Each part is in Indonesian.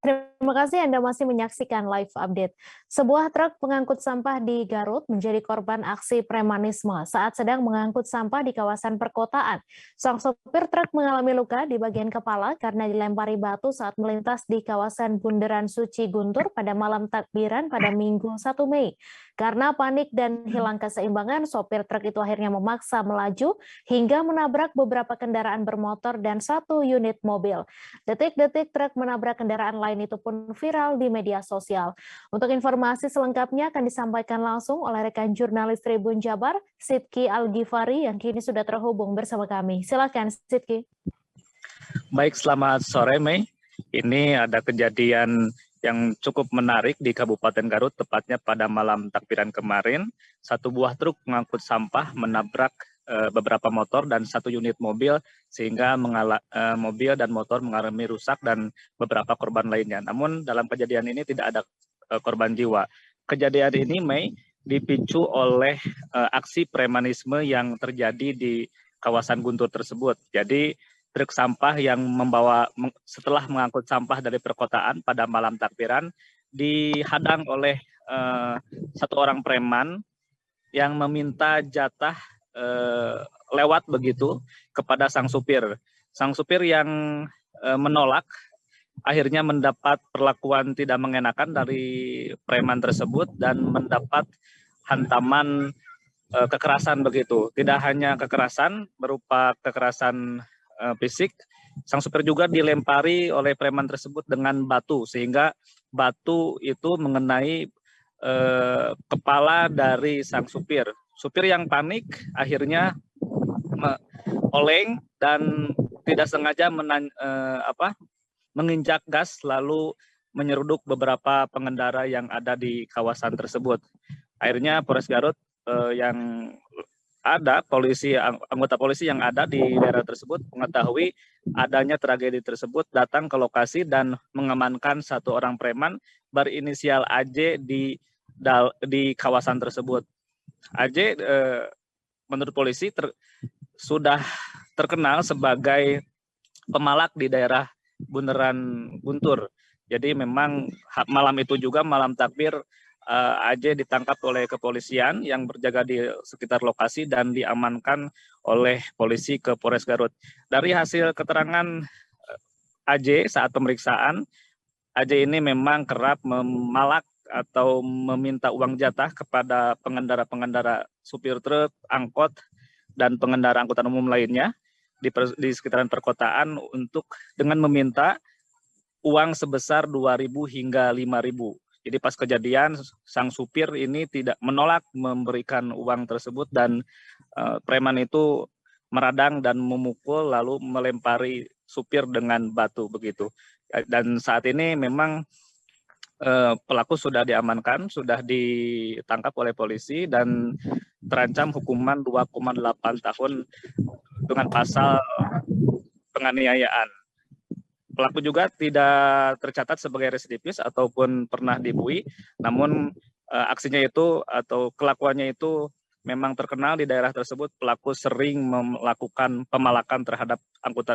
Terima kasih Anda masih menyaksikan live update. Sebuah truk pengangkut sampah di Garut menjadi korban aksi premanisme saat sedang mengangkut sampah di kawasan perkotaan. Sang sopir truk mengalami luka di bagian kepala karena dilempari batu saat melintas di kawasan Bundaran Suci Guntur pada malam takbiran pada Minggu 1 Mei. Karena panik dan hilang keseimbangan, sopir truk itu akhirnya memaksa melaju hingga menabrak beberapa kendaraan bermotor dan satu unit mobil. Detik-detik truk menabrak kendaraan lain itu pun viral di media sosial. Untuk informasi selengkapnya akan disampaikan langsung oleh rekan jurnalis Tribun Jabar, Sidki Al-Ghifari, yang kini sudah terhubung bersama kami. Silakan, Sidki. Baik, selamat sore, Mei. Ini ada kejadian yang cukup menarik di Kabupaten Garut, tepatnya pada malam takbiran kemarin. Satu buah truk pengangkut sampah menabrak beberapa motor dan satu unit mobil, sehingga mobil dan motor mengalami rusak dan beberapa korban lainnya. Namun dalam kejadian ini tidak ada korban jiwa. Kejadian ini, Mei, dipicu oleh aksi premanisme yang terjadi di kawasan Guntur tersebut. Jadi truk sampah yang setelah mengangkut sampah dari perkotaan pada malam takbiran dihadang oleh satu orang preman yang meminta jatah lewat begitu kepada sang supir. Sang supir yang menolak akhirnya mendapat perlakuan tidak mengenakan dari preman tersebut dan mendapat hantaman kekerasan begitu. Tidak hanya kekerasan berupa kekerasan fisik, sang supir juga dilempari oleh preman tersebut dengan batu, sehingga batu itu mengenai kepala dari sang supir. Supir yang panik akhirnya oleng dan tidak sengaja menginjak gas lalu menyeruduk beberapa pengendara yang ada di kawasan tersebut. Akhirnya Polres Garut yang ada anggota polisi yang ada di daerah tersebut mengetahui adanya tragedi tersebut, datang ke lokasi dan mengamankan satu orang preman berinisial AJ di kawasan tersebut. AJ menurut polisi sudah terkenal sebagai pemalak di daerah Bundaran Guntur. Jadi memang malam itu juga, malam takbir, AJ ditangkap oleh kepolisian yang berjaga di sekitar lokasi dan diamankan oleh polisi ke Polres Garut. Dari hasil keterangan AJ saat pemeriksaan, AJ ini memang kerap memalak atau meminta uang jatah kepada pengendara-pengendara supir truk, angkot, dan pengendara angkutan umum lainnya di sekitaran perkotaan dengan meminta uang sebesar 2.000 hingga 5.000. Jadi pas kejadian, sang supir ini tidak menolak memberikan uang tersebut dan preman itu meradang dan memukul lalu melempari supir dengan batu begitu. Dan saat ini memang pelaku sudah diamankan, sudah ditangkap oleh polisi dan terancam hukuman 2,8 tahun dengan pasal penganiayaan. Pelaku juga tidak tercatat sebagai residivis ataupun pernah dibui, namun aksinya itu atau kelakuannya itu memang terkenal di daerah tersebut. Pelaku sering melakukan pemalakan terhadap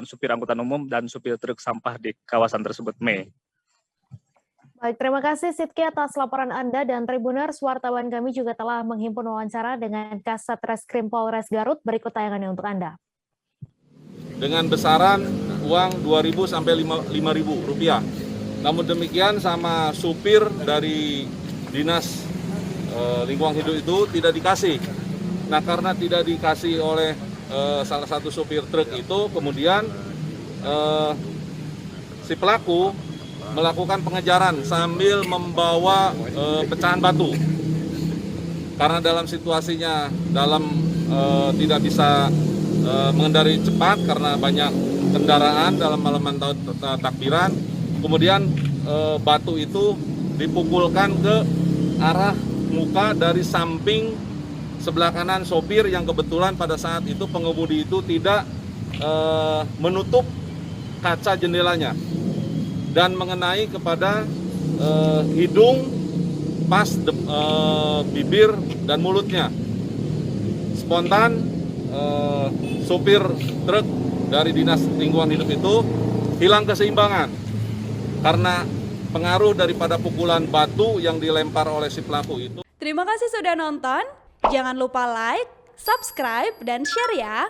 supir angkutan umum dan supir truk sampah di kawasan tersebut, Mei. Baik, terima kasih Sidki atas laporan Anda, dan Tribuners, wartawan kami juga telah menghimpun wawancara dengan Kasat Reskrim Polres Garut. Berikut tayangannya untuk Anda. Dengan besaran uang 2.000 sampai 5.000 rupiah. Namun demikian sama supir dari Dinas Lingkungan Hidup itu tidak dikasih. Nah, karena tidak dikasih oleh salah satu supir truk itu, kemudian si pelaku melakukan pengejaran sambil membawa pecahan batu. Karena dalam situasinya tidak bisa mengendarai cepat karena banyak kendaraan dalam malam takbiran, kemudian batu itu dipukulkan ke arah muka dari samping sebelah kanan sopir yang kebetulan pada saat itu pengemudi itu tidak menutup kaca jendelanya dan mengenai kepada hidung pas bibir dan mulutnya. Spontan sopir truk dari Dinas Lingkungan Hidup itu hilang keseimbangan karena pengaruh daripada pukulan batu yang dilempar oleh si pelaku itu. Terima kasih sudah nonton. Jangan lupa like, subscribe, dan share ya.